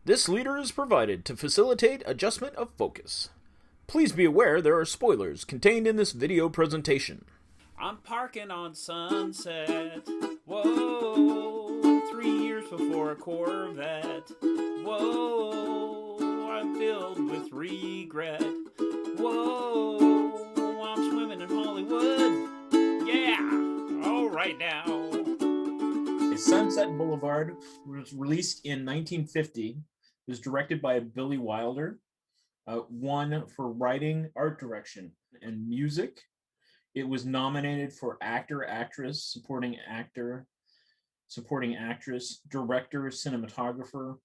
This leader is provided to facilitate adjustment of focus. Please be aware there are spoilers contained in this video presentation. I'm parking on Sunset. Whoa, 3 years before a Corvette. Whoa, I'm filled with regret. Whoa, I'm swimming in Hollywood. Yeah, all right now. Sunset Boulevard was released in 1950. It was directed by Billy Wilder. Won for writing, art direction, and music. It was nominated for actor, actress, supporting actor, supporting actress, director, cinematographer,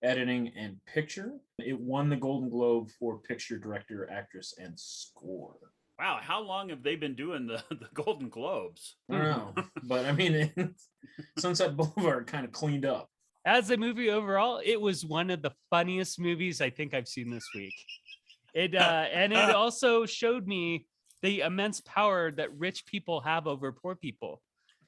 editing, and picture. It won the Golden Globe for picture, director, actress, and score. Wow, how long have they been doing the Golden Globes? I don't know, but I mean, Sunset Boulevard kind of cleaned up. As a movie overall, it was one of the funniest movies I think I've seen this week. And it also showed me the immense power that rich people have over poor people.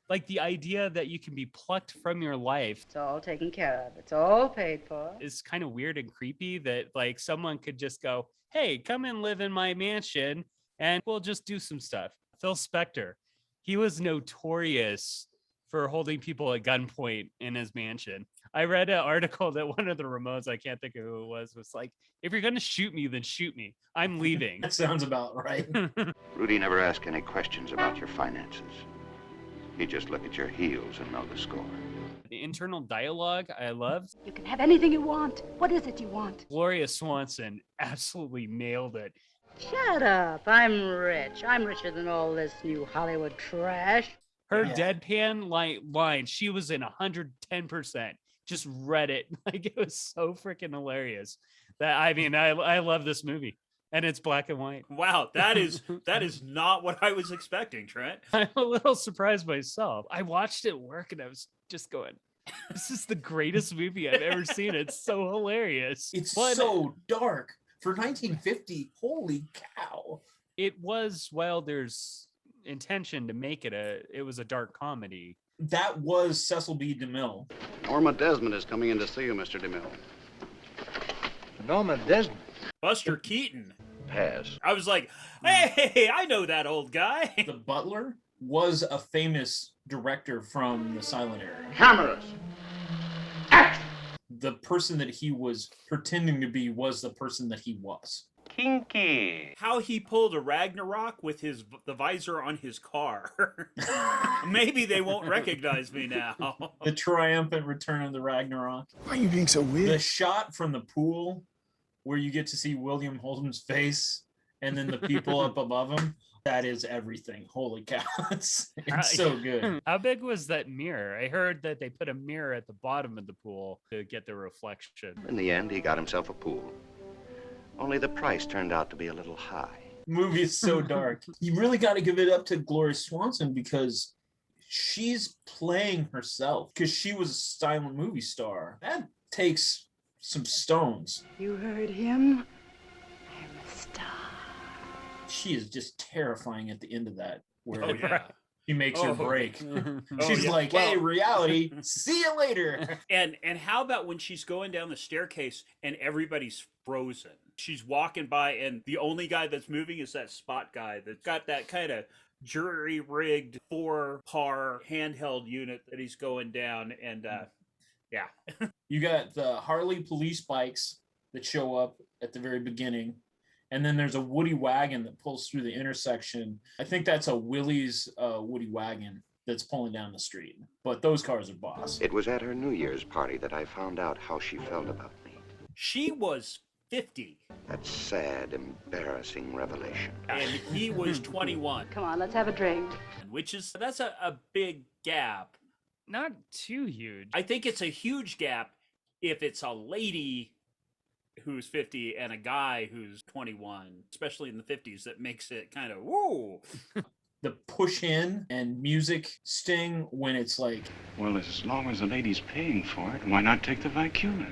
Like the idea that you can be plucked from your life. It's all taken care of. It's all paid for. Is kind of weird and creepy that like someone could just go, hey, come and live in my mansion and we'll just do some stuff. Phil Spector, he was notorious for holding people at gunpoint in his mansion. I read an article that one of the Ramones, I can't think of who it was like, if you're going to shoot me, then shoot me. I'm leaving. That sounds about right. Rudy never asked any questions about your finances. He just look at your heels and know the score. The internal dialogue I loved. You can have anything you want. What is it you want? Gloria Swanson absolutely nailed it. Shut up. I'm rich. I'm richer than all this new Hollywood trash. Her deadpan line, she was in 110%. Just read it. Like it was so freaking hilarious. That I mean, I love this movie. And it's black and white. Wow, that is not what I was expecting, Trent. I'm a little surprised myself. I watched it at work and I was just going, this is the greatest movie I've ever seen. It's so hilarious. It's so dark. For 1950, holy cow. It was Wilder's intention to make it it was a dark comedy. That was Cecil B. DeMille. Norma Desmond is coming in to see you, Mr. DeMille. Norma Desmond? Buster Keaton. Pass. I was like, hey, I know that old guy. The butler was a famous director from the silent era. Cameras. The person that he was pretending to be was the person that he was. Kinky. How he pulled a Ragnarok with the visor on his car. Maybe they won't recognize me now. The triumphant return of the Ragnarok. Why are you being so weird? The shot from the pool where you get to see William Holden's face and then the people up above him. That is everything. Holy cow. It's so good. How big was that mirror? I heard that they put a mirror at the bottom of the pool to get the reflection. In the end, he got himself a pool. Only the price turned out to be a little high. Movie is so dark. You really got to give it up to Gloria Swanson because she's playing herself because she was a silent movie star. That takes some stones. You heard him? I'm a star. She is just terrifying at the end of that where Oh, yeah. he makes her break. Oh, She's yeah. like, hey, reality, see you later. And how about when she's going down the staircase and everybody's frozen? She's walking by and the only guy that's moving is that spot guy that's got that kind of jury-rigged 4-car handheld unit that he's going down. And yeah. You got the Harley police bikes that show up at the very beginning. And then there's a Woody wagon that pulls through the intersection. I think that's a Willys Woody wagon that's pulling down the street. But those cars are boss. It was at her New Year's party that I found out how she felt about me. She was 50 That sad, embarrassing revelation. and he was 21, Come on, let's have a drink. that's a big gap. Not too huge. I think it's a huge gap if it's a lady who's 50 and a guy who's 21, especially in the 50s. That makes it kind of whoa. The push in and music sting when it's like, Well, as long as the lady's paying for it, why not take the Vicuna?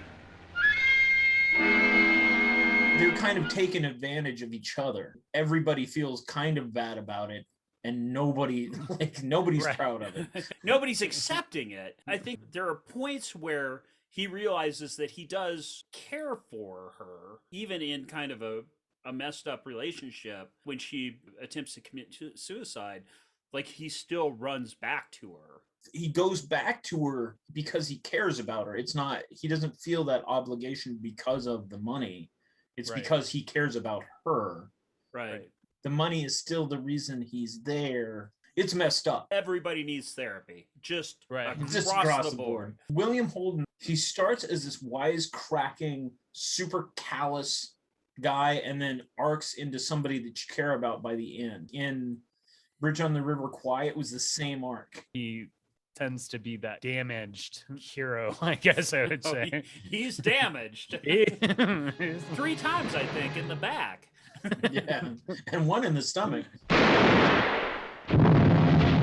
they're kind of taking advantage of each other. Everybody feels kind of bad about it. And nobody's Right. proud of it. Nobody's accepting it. I think there are points where he realizes that he does care for her, even in kind of a messed up relationship. When she attempts to commit suicide, like, he still runs back to her. He goes back to her because he cares about her. It's not, he doesn't feel that obligation because of the money. It's Right. because he cares about her. Right. The money is still the reason he's there. It's messed up. Everybody needs therapy. Just Right. Just across the board. William Holden, he starts as this wisecracking, super callous guy, and then arcs into somebody that you care about by the end. In Bridge on the River Kwai, it was the same arc. He tends to be that damaged hero, I guess I would say. He's damaged. 3 times, I think, in the back. Yeah, and one in the stomach.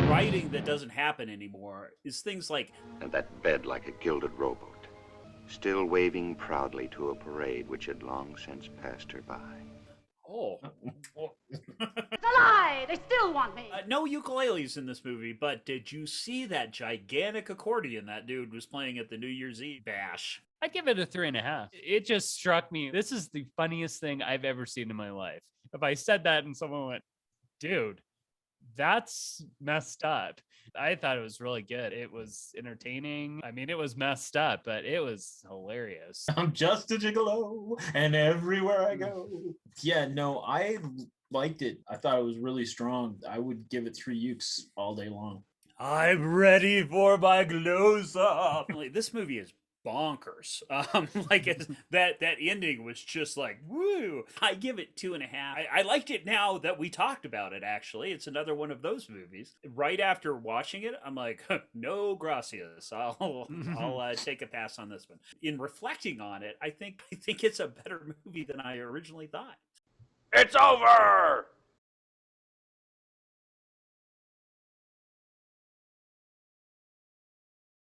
Writing that doesn't happen anymore is things like, And that bed like a gilded rowboat, still waving proudly to a parade which had long since passed her by. oh, It's a lie! They still want me! no ukuleles in this movie, but did you see that gigantic accordion that dude was playing at the New Year's Eve bash? I give it a 3.5. It just struck me. This is the funniest thing I've ever seen in my life. If I said that and someone went, dude, that's messed up. I thought it was really good. It was entertaining. I mean, it was messed up, but it was hilarious. I'm just a gigolo, and everywhere I go. Yeah, no, I liked it. I thought it was really strong. I would give it 3 ukes all day long. I'm ready for my close up. Like, this movie is bonkers. That ending was just like, woo. I give it 2.5. I liked it now that we talked about it. Actually, it's another one of those movies. Right after watching it, I'm like, no gracias. I'll take a pass on this one. In reflecting on it, I think it's a better movie than I originally thought. It's over!